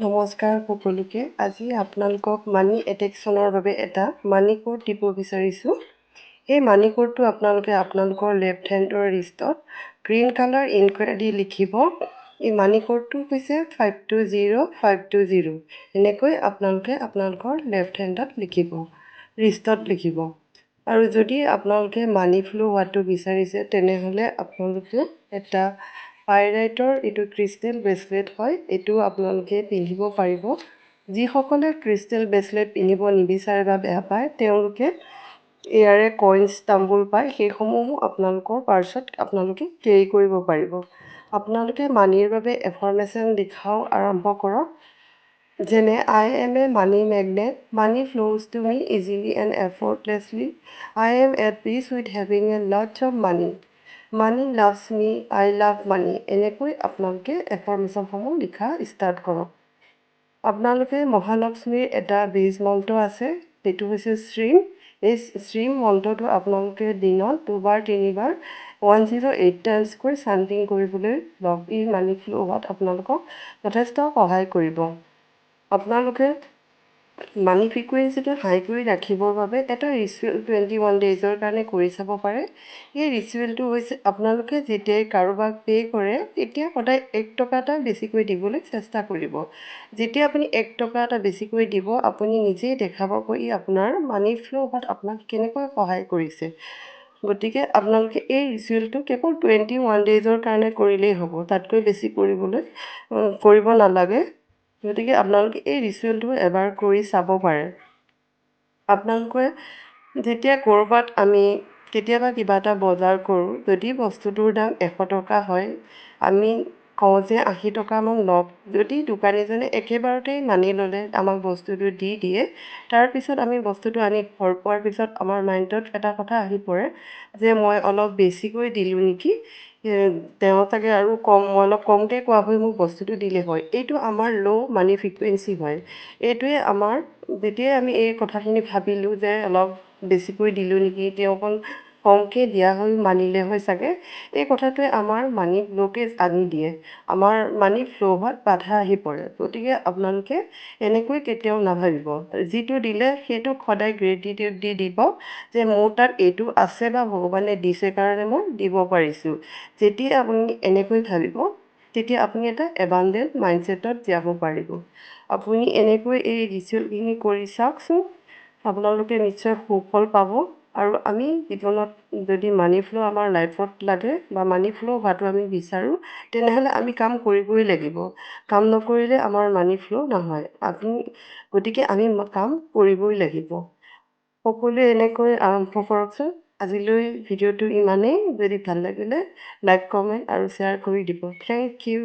নমস্কাৰ সকলোকে। আজি আপোনালোকক মানি এটেকশ্যনৰ বাবে এটা মানি কোড দিব বিচাৰিছোঁ। এই মানি কোডটো আপোনালোকে আপোনালোকৰ লেফ্ট হেণ্ডৰ ৰিষ্টত গ্ৰীণ কালাৰ ইংকেৰে দি লিখিব। এই মানি কোডটো হৈছে 520520। এনেকৈ আপোনালোকে আপোনালোকৰ লেফ্ট হেণ্ডত লিখিব, ৰিষ্টত লিখিব। আৰু যদি আপোনালোকে মানি ফ্ল' হোৱাটো বিচাৰিছে তেনেহ'লে আপোনালোকে এটা পাইৰাইটৰ এইটো ক্ৰিষ্টেল ব্ৰেচলেট হয়, এইটো আপোনালোকে পিন্ধিব পাৰিব। যিসকলে ক্ৰিষ্টেল ব্ৰেচলেট পিন্ধিব নিবিচাৰে বা বেয়া পায় তেওঁলোকে ইয়াৰে কইনছ তাম্বুল পায়, সেইসমূহো আপোনালোকৰ পাৰ্চত আপোনালোকে কেৰি কৰিব পাৰিব। আপোনালোকে মানিৰ বাবে এফাৰ্মেশ্যন লিখাও আৰম্ভ কৰক, যেনে I am a money magnet, money flows to me easily and effortlessly, I am at peace with having a lot of money, money loves me, I love money। এনেকৈ আপোনালোকে এফাৰ্মেশ্যনসমূহ লিখা ষ্টাৰ্ট কৰক। আপোনালোকে মহালক্ষ্মীৰ এটা বীজ মন্ত্ৰ আছে, সেইটো হৈছে শ্ৰীম। এই শ্ৰীম মন্ত্ৰটো আপোনালোকে দিনত 2বাৰ 3বাৰ 108 টাইমছকৈ চান্টিং কৰিবলৈ লওক। ই মানি ফ্ল' হোৱাত আপোনালোকক যথেষ্ট সহায় কৰিব। আপোনালোকে মানি ফ্ৰিকুৱেঞ্চিটো হাই কৰি ৰাখিবৰ বাবে এটা ৰিচুৱেল 21 ডেইজৰ কাৰণে কৰি চাব পাৰে। এই ৰিচুৱেলটো হৈছে আপোনালোকে যেতিয়াই কাৰোবাক পে' কৰে তেতিয়া সদায় 1 টকা এটা বেছিকৈ দিবলৈ চেষ্টা কৰিব। যেতিয়া আপুনি 1 টকা এটা বেছিকৈ দিব আপুনি নিজেই দেখাব ই আপোনাৰ মানি ফ্ল' হোৱাত আপোনাক কেনেকৈ সহায় কৰিছে। গতিকে আপোনালোকে এই ৰিচুৱেলটো কেৱল 21 ডেইজৰ কাৰণে কৰিলেই হ'ব, তাতকৈ বেছি কৰিব নালাগে। গতিকে আপোনালোকে এই ৰিচুৱেলটো এবাৰ কৰি চাব পাৰে। আপোনালোকে যেতিয়া ক'ৰবাত আমি কেতিয়াবা কিবা এটা বজাৰ কৰোঁ, যদি বস্তুটোৰ দাম 100 টকা হয় আমি কওঁ যে 80 টকামান লওক। যদি দোকানীজনে একেবাৰতেই মানি ল'লে আমাক বস্তুটো দি দিয়ে, তাৰপিছত আমি বস্তুটো আনি ঘৰ পোৱাৰ পিছত আমাৰ মাইণ্ডত এটা কথা আহি পৰে যে মই অলপ বেছিকৈ দিলোঁ নেকি, তেওঁ চাগে আৰু মই অলপ কমকৈ কোৱা হৈ মোক বস্তুটো দিলে হয়। এইটো আমাৰ ল' মানি ফ্ৰিকুৱেঞ্চি হয়। এইটোৱে আমাৰ যেতিয়াই আমি এই কথাখিনি ভাবিলোঁ যে অলপ বেছিকৈ দিলোঁ নেকি, তেওঁ অকণ কমকৈ দিয়া হৈ মানিলে হয় চাগে, এই কথাটোৱে আমাৰ মানি ব্লকেজ আনি দিয়ে, আমাৰ মানি ফ্ল' হোৱাত বাধা আহি পৰে। গতিকে আপোনালোকে এনেকৈ কেতিয়াও নাভাবিব। যিটো দিলে সেইটোক সদায় গ্ৰেটিটিউড দি দিব যে মোৰ তাত এইটো আছে বা ভগৱানে দিছে কাৰণে মই দিব পাৰিছোঁ। যেতিয়া আপুনি এনেকৈ ভাবিব তেতিয়া আপুনি এটা এবাণ্ডেণ্ট মাইণ্ডছেটত যাব পাৰিব। আপুনি এনেকৈ এই ৰিচুৱেলখিনি কৰি চাওকচোন, আপোনালোকে নিশ্চয় সুফল পাব। আৰু আমি জীৱনত যদি মানি ফ্ল' আমাৰ লাইফত লাগে বা মানি ফ্ল' হোৱাটো আমি বিচাৰোঁ তেনেহ'লে আমি কাম কৰিবই লাগিব। কাম নকৰিলে আমাৰ মানি ফ্ল' নহয়। গতিকে আমি কাম কৰিবই লাগিব। সকলোৱে এনেকৈ আৰম্ভ কৰকচোন। আজিলৈ ভিডিঅ'টো ইমানেই। যদি ভাল লাগিলে লাইক, কমেণ্ট আৰু শ্বেয়াৰ কৰি দিব। Thank U.